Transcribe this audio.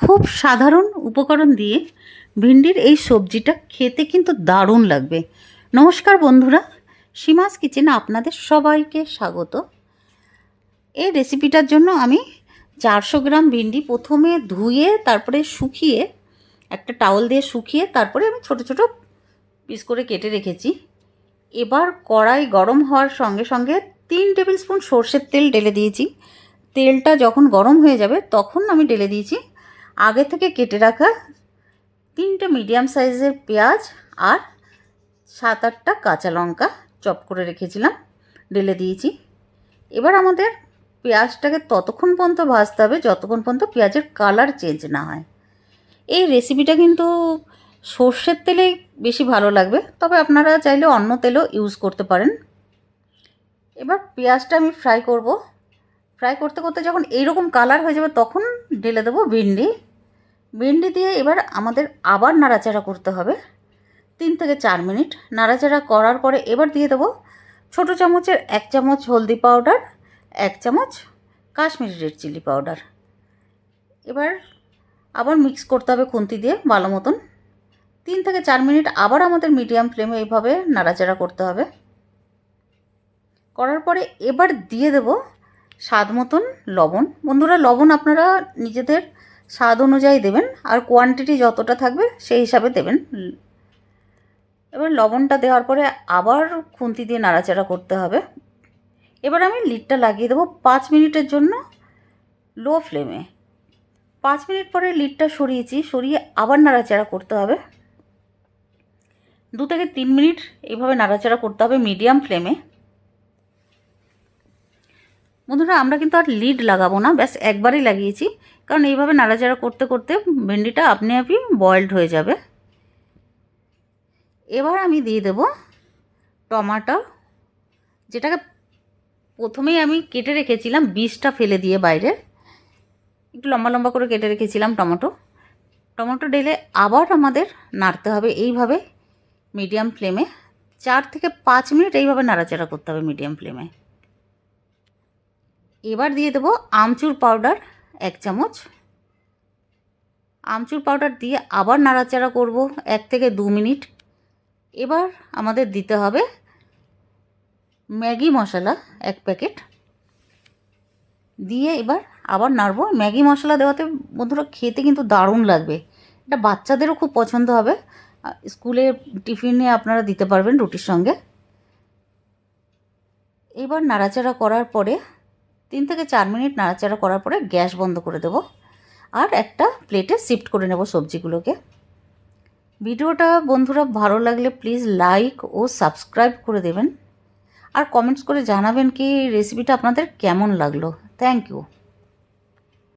খুব সাধারণ উপকরণ দিয়ে ভিন্ডির এই সবজিটা খেতে কিন্তু দারুণ লাগবে। নমস্কার বন্ধুরা, সীমাস কিচেনে আপনাদের সবাইকে স্বাগত। এই রেসিপিটার জন্য আমি 400 গ্রাম ভিন্ডি প্রথমে ধুয়ে তারপরে শুকিয়ে একটা টাওয়াল দিয়ে শুকিয়ে তারপরে আমি ছোট ছোট পিস করে কেটে রেখেছি। এবার কড়াই গরম হওয়ার সঙ্গে সঙ্গে 3 টেবিল স্পুন সর্ষের তেল ঢেলে দিয়েছি। তেলটা যখন গরম হয়ে যাবে তখন আমি ঢেলে দিয়েছি আগে থেকে কেটে রাখা 3টে মিডিয়াম সাইজের পেঁয়াজ আর 7-8টা কাঁচা লঙ্কা চপ করে রেখেছিলাম, ঢেলে দিয়েছি। এবার আমাদের পেঁয়াজটাকে ততক্ষণ পর্যন্ত ভাজতে হবে যতক্ষণ পর্যন্ত পেঁয়াজের কালার চেঞ্জ না হয়। এই রেসিপিটা কিন্তু সর্ষের তেলেই বেশি ভালো লাগবে, তবে আপনারা চাইলে অন্য তেলও ইউজ করতে পারেন। এবার পেঁয়াজটা আমি ফ্রাই করব। ফ্রাই করতে করতে যখন এইরকম কালার হয়ে যাবে তখন ঢেলে দেবো ভিন্ডি। ভিন্ডি দিয়ে এবার আমাদের আবার নাড়াচাড়া করতে হবে 3 থেকে 4 মিনিট। নাড়াচাড়া করার পরে এবার দিয়ে দেবো ছোটো চামচের 1 চামচ হলদি পাউডার, 1 চামচ কাশ্মীরি রেড চিলি পাউডার। এবার আবার মিক্স করতে হবে খুন্তি দিয়ে ভালো মতন। 3 থেকে 4 মিনিট আবার আমাদের মিডিয়াম ফ্লেমে এইভাবে নাড়াচাড়া করতে হবে। করার পরে এবার দিয়ে দেব স্বাদ মতন লবণ। বন্ধুরা, লবণ আপনারা নিজেদের স্বাদ অনুযায়ী দেবেন, আর কোয়ান্টিটি যতটা থাকবে সেই হিসাবে দেবেন। এবার লবণটা দেওয়ার পরে আবার খুন্তি দিয়ে নাড়াচাড়া করতে হবে। এবার আমি লিডটা লাগিয়ে দেবো 5 মিনিটের জন্য লো ফ্লেমে। 5 মিনিট পরে লিডটা সরিয়েছি, সরিয়ে আবার নাড়াচাড়া করতে হবে 2 থেকে 3 মিনিট এইভাবে নাড়াচাড়া করতে হবে মিডিয়াম ফ্লেমে। বন্ধুরা, আমরা কিন্তু আর লিড লাগাবো না, ব্যাস একবারই লাগিয়েছি, কারণ এইভাবে নাড়াচাড়া করতে করতে ভেন্ডিটা আপনি আপনি বয়েলড হয়ে যাবে। এবার আমি দিয়ে দেব টমাটো, যেটাকে প্রথমেই আমি কেটে রেখেছিলাম বীজটা ফেলে দিয়ে বাইরে, একটু লম্বা লম্বা করে কেটে রেখেছিলাম টমেটো ঢেলে আবার আমাদের নাড়তে হবে এইভাবে মিডিয়াম ফ্লেমে। 4 থেকে 5 মিনিট এইভাবে নাড়াচাড়া করতে হবে মিডিয়াম ফ্লেমে। এবার দিয়ে দেবো আমচুর পাউডার 1 চামচ। আমচুর পাউডার দিয়ে আবার নাড়াচাড়া করব 1 থেকে 2 মিনিট। এবার আমাদের দিতে হবে ম্যাগি মশলা 1 প্যাকেট, দিয়ে এবার আবার নাড়বো। ম্যাগি মশলা দেওয়াতে বন্ধুরা খেতে কিন্তু দারুণ লাগবে, এটা বাচ্চাদেরও খুব পছন্দ হবে, স্কুলে টিফিনে আপনারা দিতে পারবেন রুটির সঙ্গে। এবার নাড়াচাড়া করার পরে 3 থেকে 4 মিনিট নাড়াচাড়া করার পরে গ্যাস বন্ধ করে দেব, আর একটা প্লেটে শিফট করে নেব সবজিগুলোকে। ভিডিওটা বন্ধুরা ভালো লাগলে প্লিজ লাইক ও সাবস্ক্রাইব করে দেবেন, আর কমেন্টস করে জানাবেন কি রেসিপিটা আপনাদের কেমন লাগলো। Thank you.